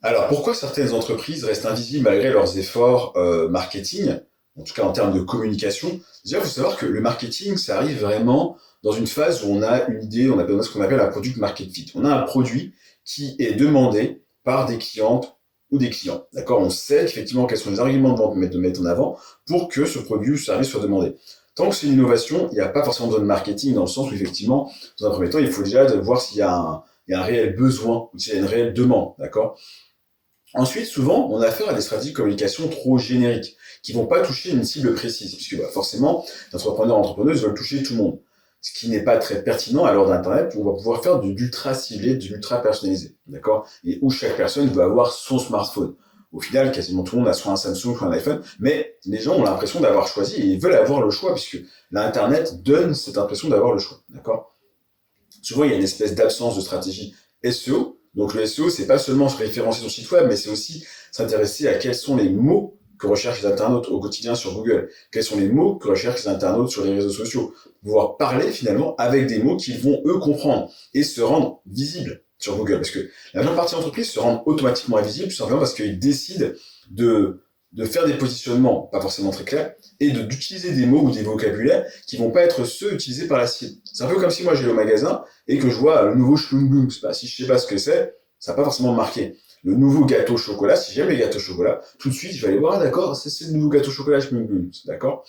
Alors, pourquoi certaines entreprises restent invisibles malgré leurs efforts marketing, en tout cas en termes de communication? Déjà, il faut savoir que le marketing, ça arrive vraiment dans une phase où on a une idée, on a ce qu'on appelle un product market fit. On a un produit qui est demandé par des clientes ou des clients. D'accord? On sait effectivement quels sont les arguments de vente de mettre en avant pour que ce produit ou service soit demandé. Tant que c'est une innovation, il n'y a pas forcément besoin de marketing dans le sens où effectivement, dans un premier temps, il faut déjà voir s'il y a un réel besoin ou s'il y a une réelle demande. D'accord? Ensuite, souvent, on a affaire à des stratégies de communication trop génériques, qui vont pas toucher une cible précise, puisque forcément, les entrepreneurs et entrepreneuses veulent toucher tout le monde. Ce qui n'est pas très pertinent à l'heure d'Internet, où on va pouvoir faire de l'ultra ciblé, de l'ultra personnalisé, d'accord? Et où chaque personne veut avoir son smartphone. Au final, quasiment tout le monde a soit un Samsung, soit un iPhone, mais les gens ont l'impression d'avoir choisi et ils veulent avoir le choix, puisque l'Internet donne cette impression d'avoir le choix, d'accord? Souvent, il y a une espèce d'absence de stratégie SEO. Donc le SEO, c'est pas seulement se référencer sur le site web, mais c'est aussi s'intéresser à quels sont les mots que recherchent les internautes au quotidien sur Google, quels sont les mots que recherchent les internautes sur les réseaux sociaux, pouvoir parler finalement avec des mots qu'ils vont eux comprendre et se rendre visibles sur Google. Parce que la majeure partie des entreprises se rendent automatiquement invisibles, tout simplement parce qu'ils décident de, de faire des positionnements pas forcément très clairs et d'utiliser des mots ou des vocabulaires qui vont pas être ceux utilisés par la cible. C'est un peu comme si moi j'allais au magasin et que je vois le nouveau Schlumblum. Bah, si je sais pas ce que c'est, ça va pas forcément me marquer. Le nouveau gâteau au chocolat, si j'aime les gâteaux au chocolat, tout de suite je vais aller voir, ah, d'accord, c'est le nouveau gâteau au chocolat Schlumblum, d'accord?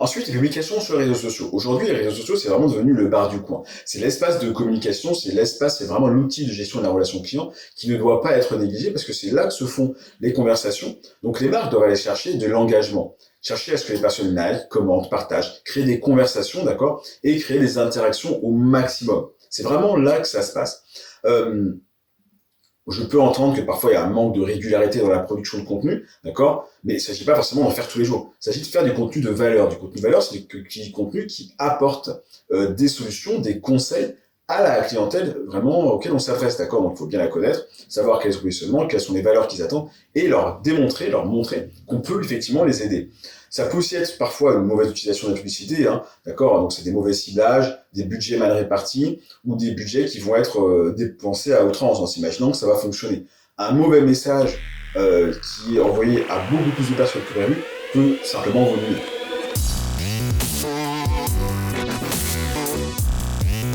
Ensuite, les publications sur les réseaux sociaux. Aujourd'hui, les réseaux sociaux, c'est vraiment devenu le bar du coin. C'est l'espace de communication, c'est vraiment l'outil de gestion de la relation client qui ne doit pas être négligé parce que c'est là que se font les conversations. Donc, les marques doivent aller chercher de l'engagement. Chercher à ce que les personnes like, commentent, partagent, créer des conversations, d'accord, et créer des interactions au maximum. C'est vraiment là que ça se passe. Euh, je peux entendre que parfois il y a un manque de régularité dans la production de contenu, d'accord? Mais il ne s'agit pas forcément d'en faire tous les jours. Il s'agit de faire du contenu de valeur. Du contenu de valeur, c'est du contenu qui apporte des solutions, des conseils à la clientèle vraiment auquel on s'adresse, d'accord? Donc il faut bien la connaître, savoir quels sont les positionnements, quelles sont les valeurs qu'ils attendent, et leur démontrer, leur montrer qu'on peut effectivement les aider. Ça peut aussi être parfois une mauvaise utilisation de la publicité, hein, d'accord? Donc c'est des mauvais ciblages, des budgets mal répartis, ou des budgets qui vont être dépensés à outrance en s'imaginant que ça va fonctionner. Un mauvais message qui est envoyé à beaucoup plus de personnes que prévu peut simplement vous nuire.